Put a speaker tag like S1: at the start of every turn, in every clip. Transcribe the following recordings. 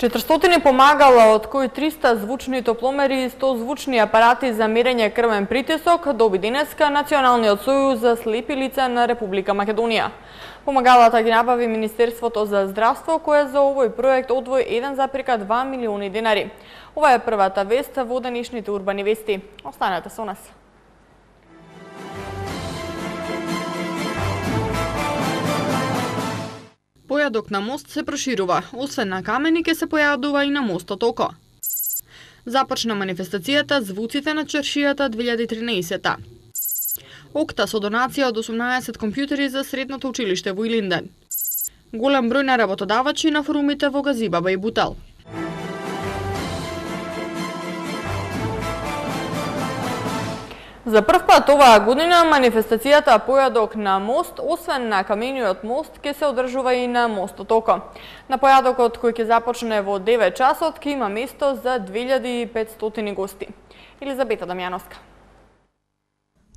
S1: 400 помагала, од кои 300 звучни топломери и 100 звучни апарати за мерење крвен притисок доби денеска Националниот сојуз за слепи лица на Република Македонија. Помагалата ги набави Министерството за здравство, кое за овој проект одвои 1,2 милиони денари. Ова е првата вест во денешните урбани вести. Останете со нас. Појадок на мост се проширува, освен на камени ке се појадува и на мостот око. Започна манифестацијата Звуците на чаршијата 2013. Окта со донација од 18 компјутери за средното училиште во Илинден. Голем број на работодавачи на форумите во Газибаба и Бутал. За прв пат оваа година манифестацијата Појадок на мост, освен на камениот мост, ќе се одржува и на мостот око. На појадокот кој ќе започне во 9 часот ќе има место за 2500 гости. Елизабета Дамјановска.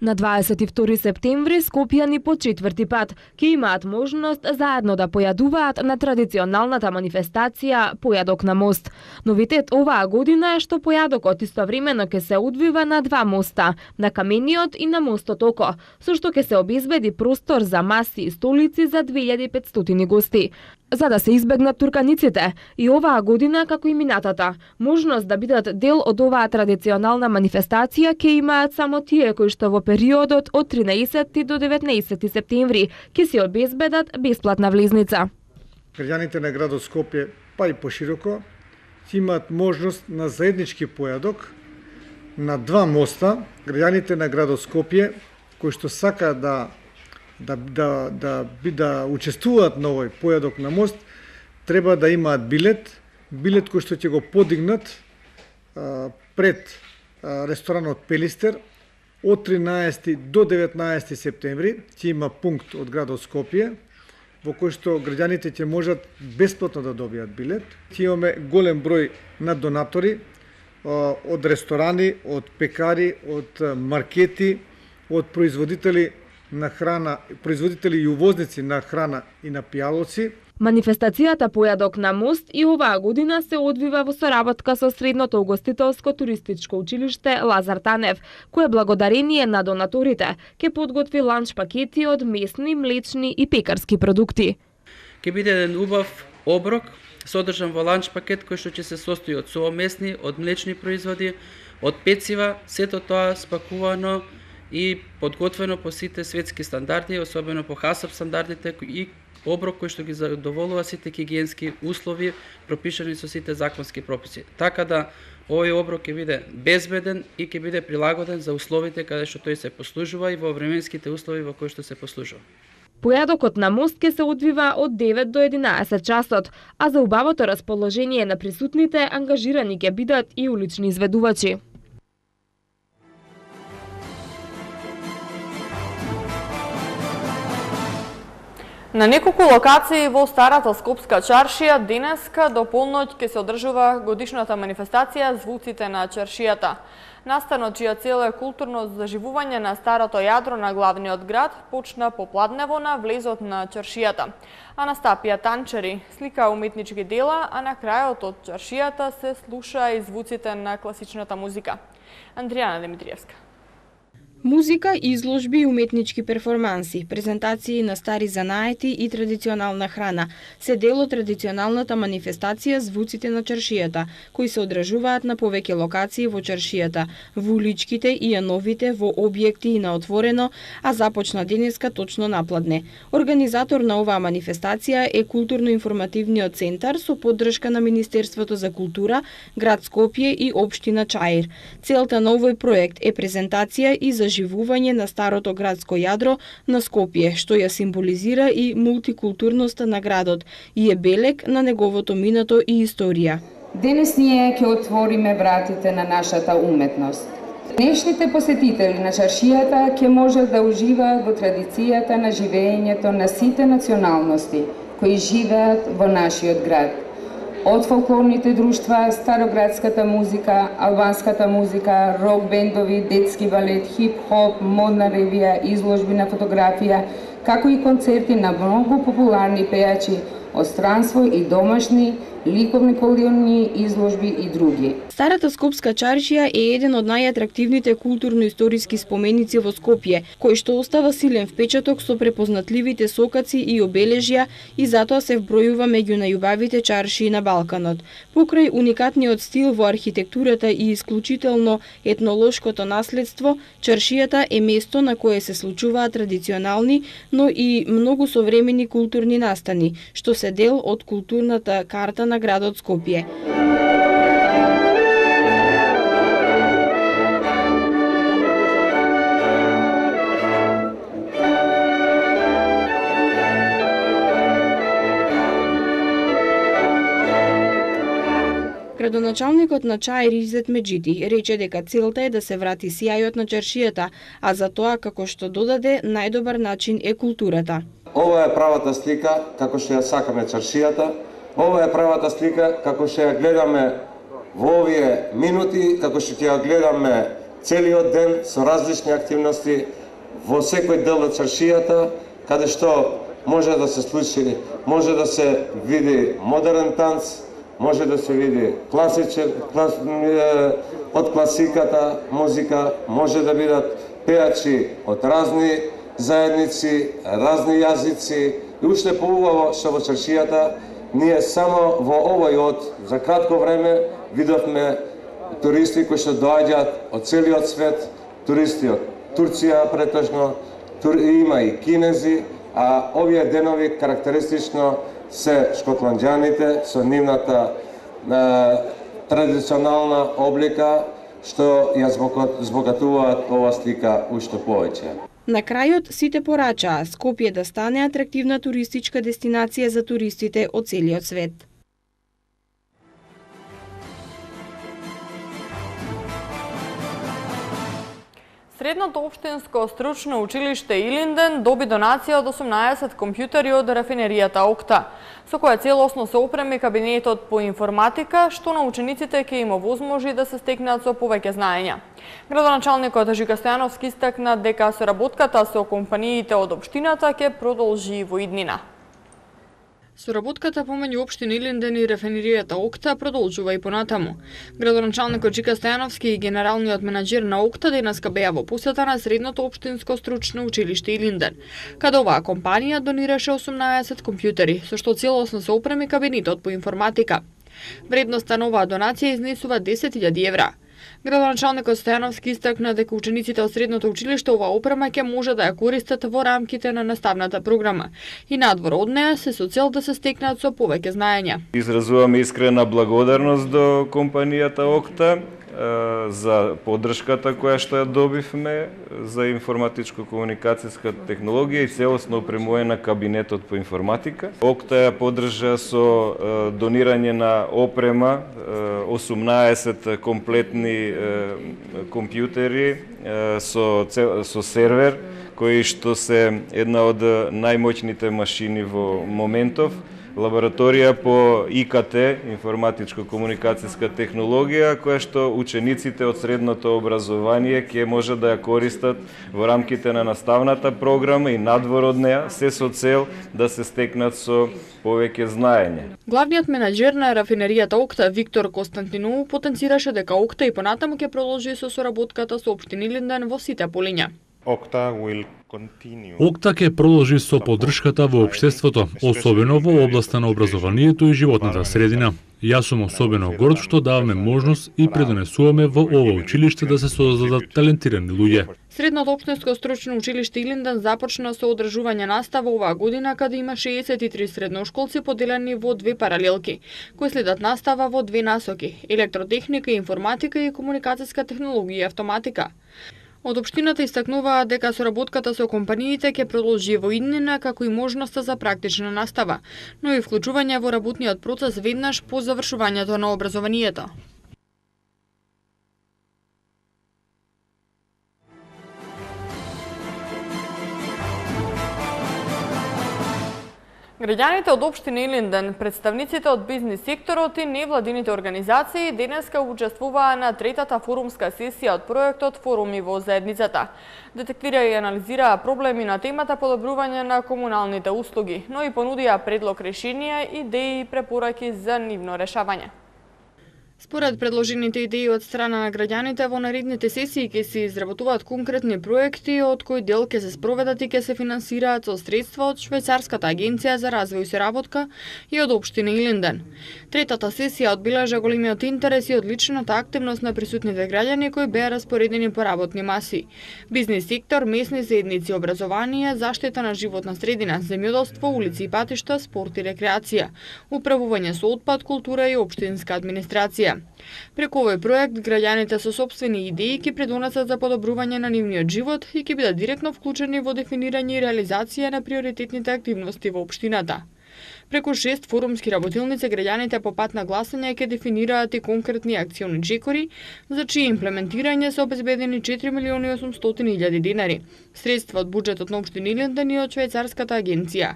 S2: На 22 септември скопјани по четврти пат ќе имаат можност заедно да појадуваат на традиционалната манифестација Појадок на мост. Новитет оваа година е што појадокот истовремено ќе се одвива на два моста, на камениот и на мостот око, со што ќе се обезбеди простор за маси и столици за 2500 гости. За да се избегнат турканиците, и оваа година, како и минатата, можност да бидат дел од оваа традиционална манифестација ќе имаат само тие кои што во периодот од 13 до 19 септември ќе се обезбедат бесплатна влезница.
S3: Граѓаните на градот Скопје, па и пошироко, ќе имаат можност на заеднички појадок на два моста. Граѓаните на градот Скопје кои што сакаат да учествуваат на овој појадок на мост, треба да имаат билет кој што ќе го подигнат пред ресторанот Пелистер од 13 до 19 септември. Ќе има пункт од градот Скопје во кој што граѓаните ќе можат бесплатно да добијат билет. Ќе имаме голем број на донатори од ресторани, од пекари, од маркети, од производители на храна, производители и увозници на храна и на пијалоци.
S2: Манифестацијата Појадок на мост и оваа година се одвива во соработка со Средното угостителско туристичко училиште Лазар Танев, кое благодарение на донаторите ќе подготви ланч пакети од месни, млечни и пекарски продукти.
S4: Ќе биде еден убав оброк содржан во ланч пакет кој што ќе се состои од совместни, од млечни производи, од пецива, сето тоа спакувано и подготвено по сите светски стандарди, особено по ХАСАП стандардите, и оброк кој што ги задоволува сите хигиенски услови пропишани со сите законски прописи. Така да овој оброк ќе биде безбеден и ќе биде прилагоден за условите каде што тој се послужува и во временските услови во кои што се послужува.
S2: Појадокот на мост ќе се одвива од 9 до 11 часот, а за убавото расположение на присутните ангажирани ќе бидат и улични изведувачи.
S1: На неколку локации во старата Скопска чаршија денеска до полноќ ќе се одржува годишната манифестација Звуците на чаршијата. Настанот, чија цел е културно заживување на старото јадро на главниот град, почна попладнево на влезот на чаршијата. Анастапија Танчери слика уметнички дела, а на крајот од чаршијата се слуша и звуците на класичната музика. Андријана Димитриевска.
S5: Музика, изложби и уметнички перформанси, презентации на стари занаети и традиционална храна се дел од традиционалната манифестација Звуците на чаршијата, кои се одржуваат на повеќе локации во чаршијата, во уличките и јановите, во објекти и на отворено, а започна денеска точно напладне. Организатор на оваа манифестација е Културно-информативниот центар со поддршка на Министерството за култура, град Скопје и општина Чаир. Целта на овој проект е презентација и заживување на старото градско јадро на Скопје, што ја символизира и мултикултурноста на градот и е белег на неговото минато и историја.
S6: Денес ние ќе отвориме вратите на нашата уметност. Днешните посетители на чаршијата ќе можат да уживаат во традицијата на живеењето на сите националности кои живеат во нашиот град. Од фолклорните друштва, староградската музика, албанската музика, рок бендови, детски балет, хип-хоп, модна ревија, изложби на фотографија, како и концерти на многу популарни пејачи од странство и домашни ликовни колони изложби и други.
S5: Старата Скопска чаршија е еден од најатрактивните културно-историски споменици во Скопје, кој што остава силен впечаток со препознатливите сокаци и обележја и затоа се вбројува меѓу најубавите чаршии на Балканот. Покрај уникатниот стил во архитектурата и исклучително етнолошкото наследство, чаршијата е место на кое се случуваат традиционални, но и многу современи културни настани, што се дел од културната карта на градот Скопје. Градоначалникот на ЧАИ Ризет Меджиди рече дека целта е да се врати сјајот на чаршијата, а за тоа како што додаде најдобар начин е културата.
S7: Ова е правата слика како што ја сакаме чаршијата. Ова е правата слика како што ја гледаме во овие минути, како што ќе ја гледаме целиот ден со различни активности во секој дел од чаршијата, каде што може да се случи, може да се види модерен танц, може да се види од класиката музика, може да бидат пеачи од разни заедници, разни јазици и уште поубаво што во чаршијата ние само во овој за кратко време видовме туристи кои што доаѓаат од целиот свет, туристи од Турција претежно, има и кинези, а овие денови карактеристично се шкотланѓаните со нивната традиционална облика што ја збогатуваат ова слика уште повеќе.
S5: На крајот сите порачаа Скопје да стане атрактивна туристичка дестинација за туристите од целиот свет.
S1: Средното општинско стручно училиште Илинден доби донација од 18 компјутери од рафинеријата Окта, со која целосно се опреми кабинетот по информатика, што на учениците ќе им овозможи да се стекнат со повеќе знаења. Градоначалникот Жика Стојановски истакна дека соработката со компаниите од општината ќе продолжи во иднина. Соработката помеѓу општина Илинден и рафинеријата Окта продолжува и понатаму. Градоначалникот Жика Стојановски и генералниот менаџер на Окта денеска беа во посета на Средното општинско стручно училиште Илинден, каде оваа компанија донираше 18 компјутери, со што целосно се опреми кабинетот по информатика. Вредноста на оваа донација изнесува 10.000 евра. Градоначалникот Стојановски истакна дека учениците од средното училиште оваа опрема ќе може да ја користат во рамките на наставната програма и надвор од неа се со цел да се стекнат со повеќе знаења.
S8: Изразуваме искрена благодарност до компанијата Окта за поддршката која што ја добивме за информатичко-комуникацијска технологија и целосно опремување на кабинетот по информатика. Окта ја поддржа со донирање на опрема 18 комплетни компјутери со сервер, кои што се една од најмоćните машини во моментов, лабораторија по ИКТ, информатичко-комуникацијска технологија, која што учениците од средното образование ќе може да ја користат во рамките на наставната програма и надвор од неа, се со цел да се стекнат со повеќе знаење.
S1: Главниот менаџер на рафинеријата Окта Виктор Константинов потенцираше дека Окта и понатаму ќе продолжи со соработката со општина Илинден во сите полиња.
S9: Окта ќе продолжи со поддршката во општеството, особено во областа на образованието и животната средина. Јас сум особено горд што даваме можност и предонесуваме во ова училиште да се создадат талентирани луѓе.
S1: Средното општинско стручно училиште Илинден започна со одржување настава оваа година, каде има 63 средношколци поделени во две паралелки, кои следат настава во две насоки: електротехника, информатика и комуникацијска технологија и автоматика. Од општината истакнуваат дека соработката со компаниите ќе продолжи во иднина, како и можноста за практична настава, но и вклучување во работниот процес веднаш по завршувањето на образованието. Граѓаните од општина Илинден, представниците од бизнис секторот и невладините организации денеска учествуваа на третата форумска сесија од проектот Форуми во заедницата. Детектираа и анализираа проблеми на темата подобрување на комуналните услуги, но и понудија предлог решенија, идеи и препораки за нивно решавање. Според предложените идеи од страна на граѓаните, во наредните сесии ќе се изработуваат конкретни проекти, од кои дел ќе се спроведат и ќе се финансираат со средства од Швајцарската агенција за развој и соработка и од општина Илинден. Третата сесија одбележа големиот интерес и одличната активност на присутните граѓани кои беа распоредени по работни маси. Бизнис сектор, месни заедници, образование, заштита на животна средина, земјоделство, улици и патишта, спорт и рекреација, управување со отпад, култура и општинска администрација. Преку овој проект, граѓаните со сопствени идеи ќе придонесат за подобрување на нивниот живот и ќе бидат директно вклучени во дефинирање и реализација на приоритетните активности во општината. Преку 6 форумски работилници, граѓаните по пат на гласање ќе дефинираат и конкретни акциони чекори, за чие имплементирање се обезбедени 4.800.000 денари, средства од буџетот на општина Илинден и од Швајцарската агенција.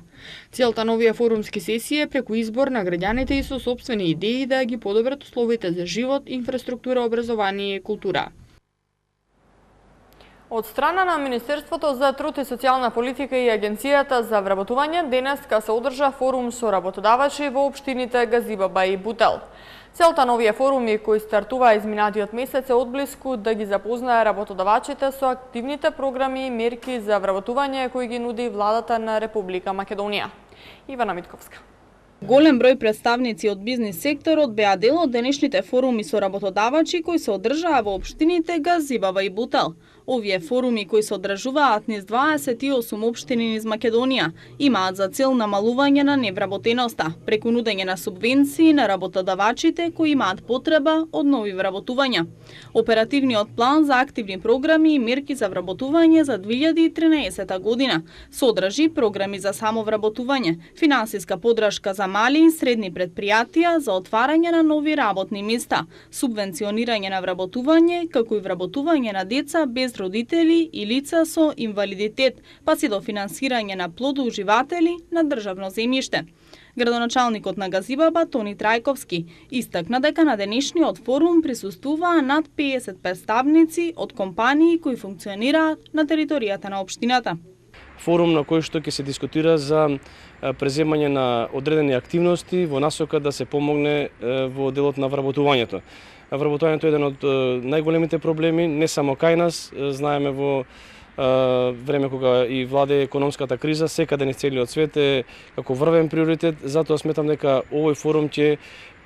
S1: Целта на овие форумски сесии е преку избор на граѓаните и со сопствени идеи да ги подобрат условите за живот, инфраструктура, образование и култура. Од страна на Министерството за труд и социјална политика и Агенцијата за вработување денеска се одржа форум со работодавачи во општините Газибаба и Бутел. Целта на овие форуми кои стартуваа изминатиот месец е одблиску да ги запознае работодавачите со активните програми и мерки за вработување кои ги нуди владата на Република Македонија. Ивана Митковска.
S10: Голем број представници од бизнис секторот беа дел од денешните форуми со работодавачи кои се одржаа во општините Газибаба и Бутел. Овие форуми кои се одржуваат низ 28 општини низ Македонија имаат за цел намалување на невработеноста преку нудење на субвенции на работодавачите кои имаат потреба од нови вработувања. Оперативниот план за активни програми и мерки за вработување за 2013 година содржи програми за самовработување, финансиска подршка за мали и средни предпријатија за отварање на нови работни места, субвенционирање на вработување, како и вработување на деца без родители и лица со инвалидитет, па се до финансирање на плодоуживатели на државно земјиште. Градоначалникот на Газибаба Тони Трајковски истакна дека на денешниот форум присуствуваа над 50 представници од компании кои функционираат на територијата на општината.
S11: Форум на кој што ќе се дискутира за преземање на одредени активности во насока да се помогне во делот на вработувањето. Вработувањето е еден од најголемите проблеми, не само кај нас, знаеме во време кога и владе економската криза, секаде низ целиот свет е како врвен приоритет, затоа сметам дека овој форум ќе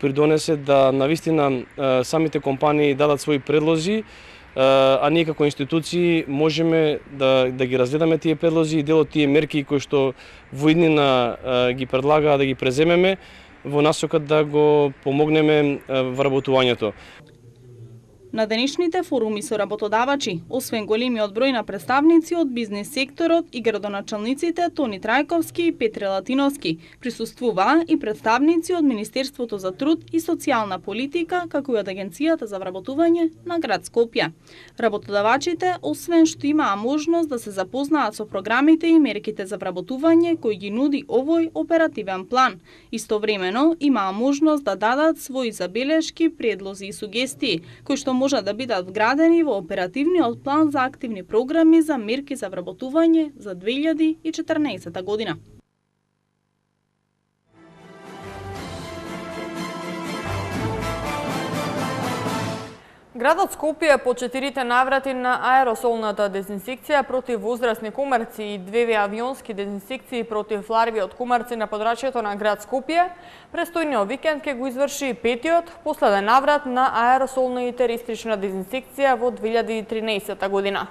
S11: придонесе да навистина самите компании дадат своји предлози, а ние како институции можеме да ги разгледаме тие предлози и дел од тие мерки кои што во иднина ги предлагаа да ги преземеме во насока да го помогнеме вработувањето.
S10: На денешните форуми со работодавачи, освен големиот број на представници од бизнис секторот и градоначалниците Тони Трајковски и Петре Латиновски, присуствуваа и представници од Министерството за труд и социјална политика, како и од Агенцијата за вработување на град Скопје. Работодавачите, освен што имаа можност да се запознаат со програмите и мерките за вработување кои ги нуди овој оперативен план, истовремено имаа можност да дадат своји забелешки, предлози и сугестии, кои што може да бидат вградени во оперативниот план за активни програми за мерки за вработување за 2014 година.
S1: Градот Скопје по 4 наврати на аеросолната дезинсекција против возрастни комарци и 2 авионски дезинсекции против ларви од комарци на подрачјето на град Скопје, престојниот викенд ќе го изврши петиот последен наврат на аеросолна и теристична дезинсекција во 2013 година.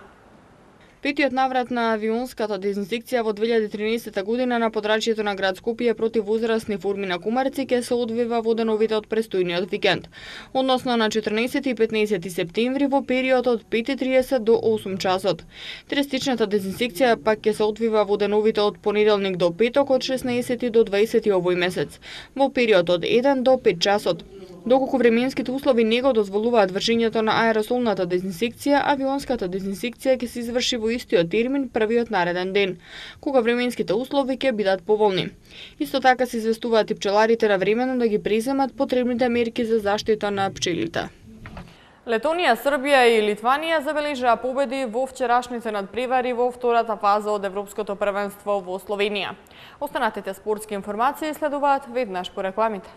S1: Петиот наврат на авионската дезинсекција во 2013 година на подрачјето на град Скопје против возрастни форми на комарци ќе се одвива во деновите од престојниот викенд, односно на 14 и 15 септември во период од 5:30 до 8 часот. Теристичната дезинсекција пак ќе се одвива во деновите од понеделник до петок од 16 до 20 овој месец, во период од 1 до 5 часот. Доколку временските услови не го дозволуваат вршењето на аеросолната дезинсекција, авионската дезинсекција ќе се изврши во истиот термин првиот нареден ден, кога временските услови ќе бидат поволни. Исто така се известуваат и пчеларите навремено да ги преземат потребните мерки за заштита на пчелите. Летонија, Србија и Литванија забележаа победи во вчерашните надпревари во втората фаза од Европското првенство во Словенија. Останатите спортски информации следуваат веднаш по рекламите.